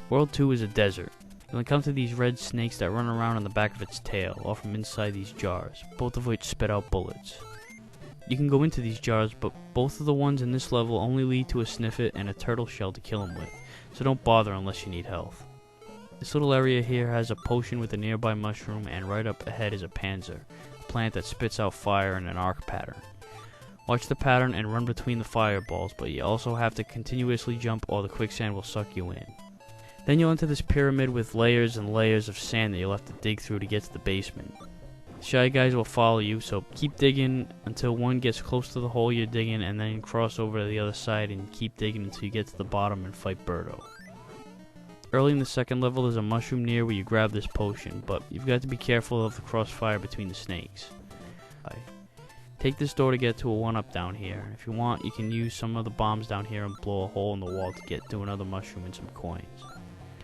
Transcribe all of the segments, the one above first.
World 2 is a desert. You'll encounter these red snakes that run around on the back of its tail, or from inside these jars, both of which spit out bullets. You can go into these jars, but both of the ones in this level only lead to a sniffet and a turtle shell to kill them with, so don't bother unless you need health. This little area here has a potion with a nearby mushroom, and right up ahead is a panzer, a plant that spits out fire in an arc pattern. Watch the pattern and run between the fireballs, but you also have to continuously jump or the quicksand will suck you in. Then you'll enter this pyramid with layers and layers of sand that you'll have to dig through to get to the basement. Shy guys will follow you, so keep digging until one gets close to the hole you're digging, and then cross over to the other side and keep digging until you get to the bottom and fight Birdo. Early in the second level there's a mushroom near where you grab this potion, but you've got to be careful of the crossfire between the snakes. Take this door to get to a 1-up down here. If you want, you can use some of the bombs down here and blow a hole in the wall to get to another mushroom and some coins.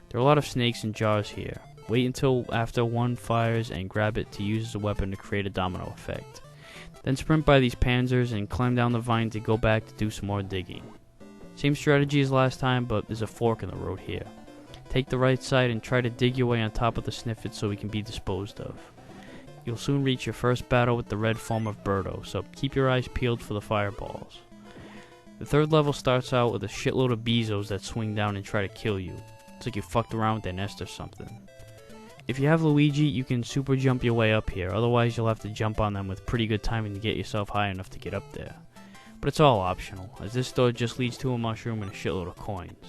There are a lot of snakes in jars here. Wait until after one fires and grab it to use as a weapon to create a domino effect. Then sprint by these panzers and climb down the vine to go back to do some more digging. Same strategy as last time, but there's a fork in the road here. Take the right side and try to dig your way on top of the sniffet so we can be disposed of. You'll soon reach your first battle with the red form of Birdo, so keep your eyes peeled for the fireballs. The third level starts out with a shitload of Bezos that swing down and try to kill you. It's like you fucked around with their nest or something. If you have Luigi, you can super jump your way up here, otherwise you'll have to jump on them with pretty good timing to get yourself high enough to get up there. But it's all optional, as this door just leads to a mushroom and a shitload of coins.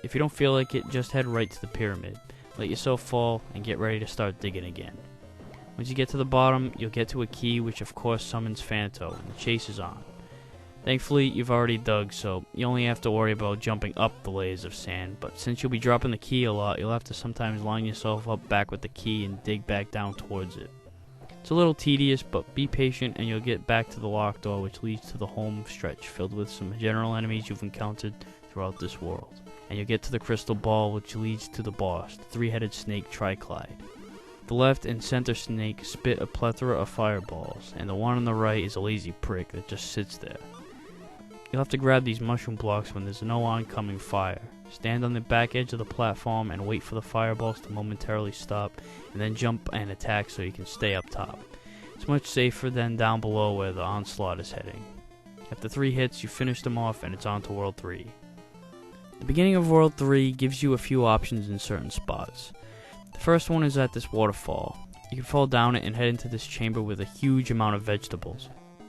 If you don't feel like it, just head right to the pyramid, let yourself fall, and get ready to start digging again. Once you get to the bottom, you'll get to a key which of course summons Phanto, and the chase is on. Thankfully, you've already dug, so you only have to worry about jumping up the layers of sand, but since you'll be dropping the key a lot, you'll have to sometimes line yourself up back with the key and dig back down towards it. It's a little tedious, but be patient and you'll get back to the locked door, which leads to the home stretch filled with some general enemies you've encountered throughout this world. And you'll get to the crystal ball, which leads to the boss, the three-headed snake Triclyde. The left and center snake spit a plethora of fireballs, and the one on the right is a lazy prick that just sits there. You'll have to grab these mushroom blocks when there's no oncoming fire. Stand on the back edge of the platform and wait for the fireballs to momentarily stop, and then jump and attack so you can stay up top. It's much safer than down below where the onslaught is heading. After 3 hits, you finish them off and it's on to World 3. The beginning of World 3 gives you a few options in certain spots. The first one is at this waterfall. You can fall down it and head into this chamber with a huge amount of vegetables.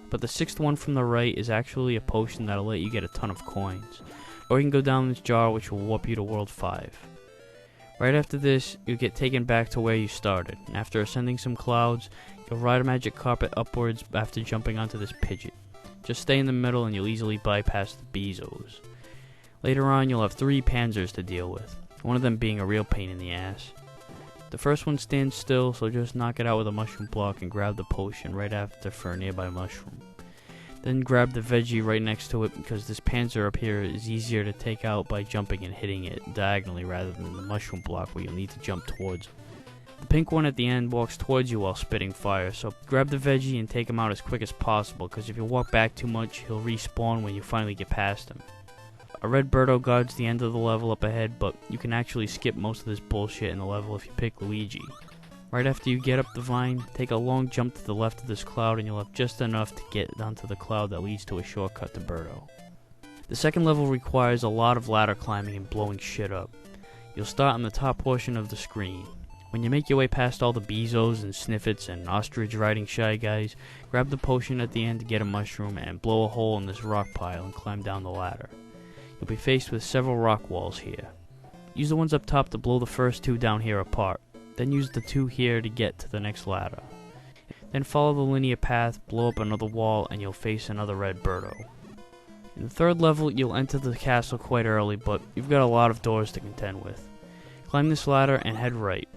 But the 6th one from the right is actually a potion that'll let you get a ton of coins. Or you can go down this jar which will warp you to World 5. Right after this, you'll get taken back to where you started, and after ascending some clouds, you'll ride a magic carpet upwards after jumping onto this pidget. Just stay in the middle and you'll easily bypass the Bezos. Later on, you'll have 3 panzers to deal with, one of them being a real pain in the ass. The first one stands still, so just knock it out with a mushroom block and grab the potion right after for a nearby mushroom. Then grab the veggie right next to it because this panzer up here is easier to take out by jumping and hitting it diagonally rather than the mushroom block where you'll need to jump towards him. The pink one at the end walks towards you while spitting fire, so grab the veggie and take him out as quick as possible because if you walk back too much, he'll respawn when you finally get past him. A red Birdo guards the end of the level up ahead, but you can actually skip most of this bullshit in the level if you pick Luigi. Right after you get up the vine, take a long jump to the left of this cloud and you'll have just enough to get onto the cloud that leads to a shortcut to Birdo. The second level requires a lot of ladder climbing and blowing shit up. You'll start on the top portion of the screen. When you make your way past all the Bezos and Sniffets and ostrich riding Shy Guys, grab the potion at the end to get a mushroom and blow a hole in this rock pile and climb down the ladder. You'll be faced with several rock walls here. Use the ones up top to blow the first 2 down here apart, then use the 2 here to get to the next ladder. Then follow the linear path, blow up another wall, and you'll face another red Birdo. In the third level, you'll enter the castle quite early, but you've got a lot of doors to contend with. Climb this ladder and head right.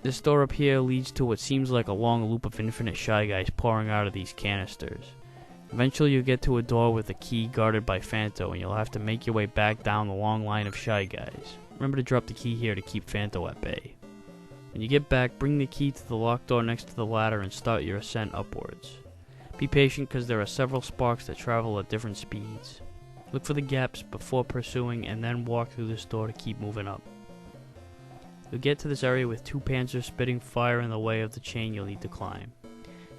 This door up here leads to what seems like a long loop of infinite Shy Guys pouring out of these canisters. Eventually you'll get to a door with a key guarded by Phanto and you'll have to make your way back down the long line of Shy Guys. Remember to drop the key here to keep Phanto at bay. When you get back, bring the key to the locked door next to the ladder and start your ascent upwards. Be patient because there are several sparks that travel at different speeds. Look for the gaps before pursuing and then walk through this door to keep moving up. You'll get to this area with 2 panzers spitting fire in the way of the chain you'll need to climb.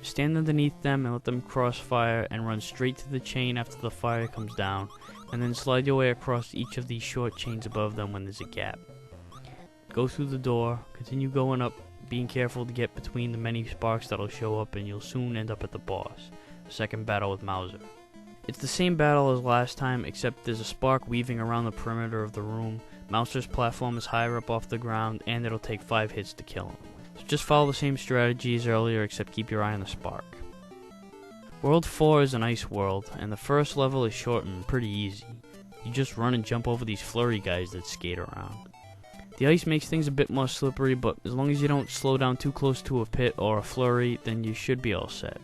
Stand underneath them and let them crossfire and run straight to the chain after the fire comes down, and then slide your way across each of these short chains above them when there's a gap. Go through the door, continue going up, being careful to get between the many sparks that'll show up, and you'll soon end up at the boss, the second battle with Mauser. It's the same battle as last time, except there's a spark weaving around the perimeter of the room. Mauser's platform is higher up off the ground, and it'll take 5 hits to kill him. So just follow the same strategy as earlier, except keep your eye on the spark. World 4 is an ice world, and the first level is short and pretty easy. You just run and jump over these flurry guys that skate around. The ice makes things a bit more slippery, but as long as you don't slow down too close to a pit or a flurry, then you should be all set.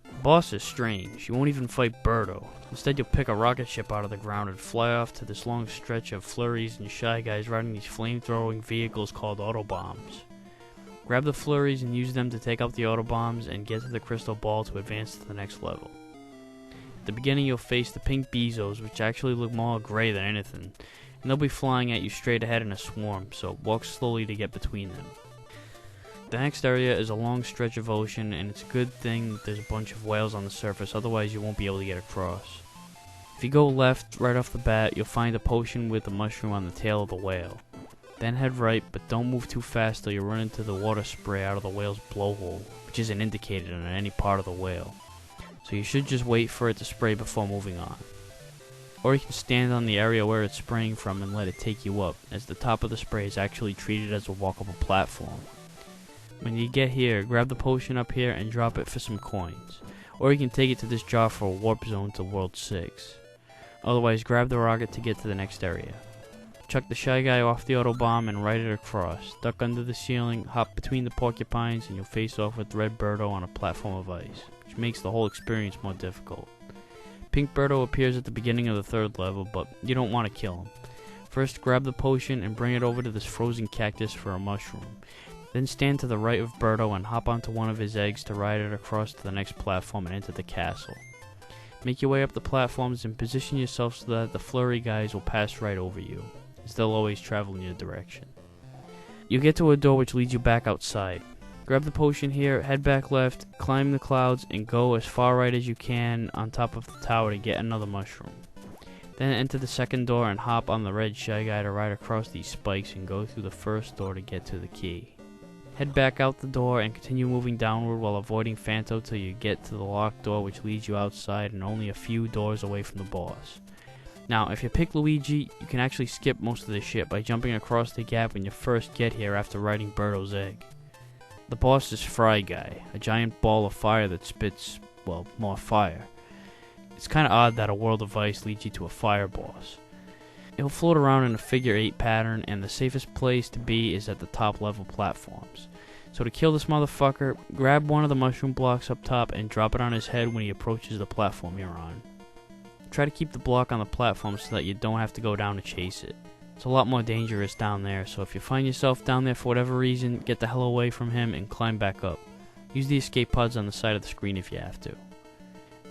The boss is strange. You won't even fight Birdo. Instead, you'll pick a rocket ship out of the ground and fly off to this long stretch of flurries and shy guys riding these flame-throwing vehicles called autobombs. Grab the flurries and use them to take out the autobombs and get to the crystal ball to advance to the next level. At the beginning, you'll face the pink Bezos, which actually look more gray than anything, and they'll be flying at you straight ahead in a swarm, so walk slowly to get between them. The next area is a long stretch of ocean, and it's a good thing that there's a bunch of whales on the surface, otherwise you won't be able to get across. If you go left right off the bat, you'll find a potion with a mushroom on the tail of the whale. Then head right, but don't move too fast or you'll run into the water spray out of the whale's blowhole, which isn't indicated on any part of the whale. So you should just wait for it to spray before moving on. Or you can stand on the area where it's spraying from and let it take you up, as the top of the spray is actually treated as a walkable platform. When you get here, grab the potion up here and drop it for some coins. Or you can take it to this jar for a warp zone to World 6. Otherwise, grab the rocket to get to the next area. Chuck the shy guy off the autobomb and ride it across. Duck under the ceiling, hop between the porcupines, and you'll face off with Red Birdo on a platform of ice, which makes the whole experience more difficult. Pink Birdo appears at the beginning of the 3rd level, but you don't want to kill him. First, grab the potion and bring it over to this frozen cactus for a mushroom. Then stand to the right of Birdo and hop onto one of his eggs to ride it across to the next platform and enter the castle. Make your way up the platforms and position yourself so that the flurry guys will pass right over you, as they'll always travel in your direction. You get to a door which leads you back outside. Grab the potion here, head back left, climb the clouds, and go as far right as you can on top of the tower to get another mushroom. Then enter the second door and hop on the red shy guy to ride across these spikes and go through the first door to get to the key. Head back out the door and continue moving downward while avoiding Phanto till you get to the locked door which leads you outside and only a few doors away from the boss. Now, if you pick Luigi, you can actually skip most of this shit by jumping across the gap when you first get here after riding Birdo's egg. The boss is Fryguy, a giant ball of fire that spits, well, more fire. It's kinda odd that a world of ice leads you to a fire boss. He'll float around in a figure 8 pattern, and the safest place to be is at the top level platforms. So to kill this motherfucker, grab one of the mushroom blocks up top and drop it on his head when he approaches the platform you're on. Try to keep the block on the platform so that you don't have to go down to chase it. It's a lot more dangerous down there, so if you find yourself down there for whatever reason, get the hell away from him and climb back up. Use the escape pods on the side of the screen if you have to.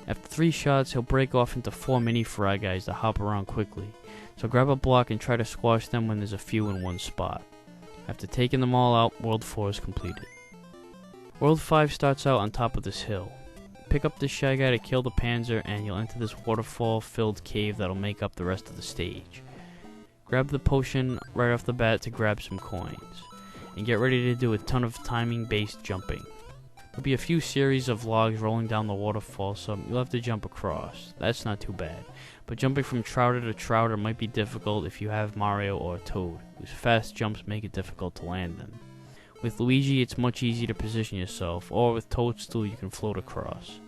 After 3 shots, he'll break off into 4 mini Fry guys that hop around quickly, so grab a block and try to squash them when there's a few in one spot. After taking them all out, World 4 is completed. World 5 starts out on top of this hill. Pick up this shy guy to kill the Panzer and you'll enter this waterfall-filled cave that'll make up the rest of the stage. Grab the potion right off the bat to grab some coins, and get ready to do a ton of timing-based jumping. There'll be a few series of logs rolling down the waterfall, so you'll have to jump across. That's not too bad, but jumping from Trouter to Trouter might be difficult if you have Mario or Toad, whose fast jumps make it difficult to land them. With Luigi, it's much easier to position yourself, or with Toadstool you can float across.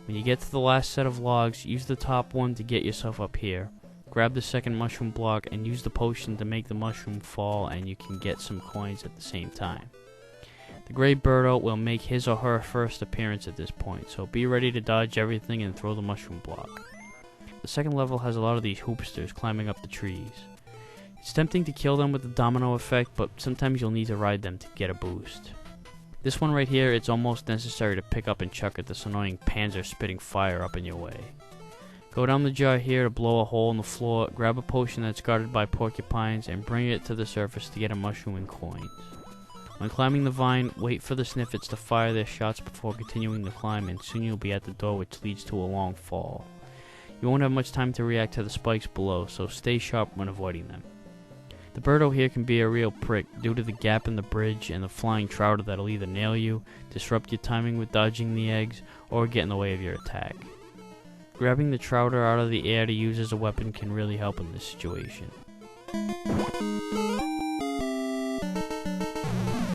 When you get to the last set of logs, use the top one to get yourself up here. Grab the second mushroom block and use the potion to make the mushroom fall, and you can get some coins at the same time. The Grey Birdo will make his or her first appearance at this point, so be ready to dodge everything and throw the mushroom block. The second level has a lot of these hoopsters climbing up the trees. It's tempting to kill them with the domino effect, but sometimes you'll need to ride them to get a boost. This one right here, it's almost necessary to pick up and chuck it. This annoying panzer spitting fire up in your way. Go down the jar here to blow a hole in the floor, grab a potion that's guarded by porcupines, and bring it to the surface to get a mushroom and coins. When climbing the vine, wait for the sniffets to fire their shots before continuing the climb, and soon you'll be at the door, which leads to a long fall. You won't have much time to react to the spikes below, so stay sharp when avoiding them. The birdo here can be a real prick due to the gap in the bridge and the flying trouter that'll either nail you, disrupt your timing with dodging the eggs, or get in the way of your attack. Grabbing the trouter out of the air to use as a weapon can really help in this situation.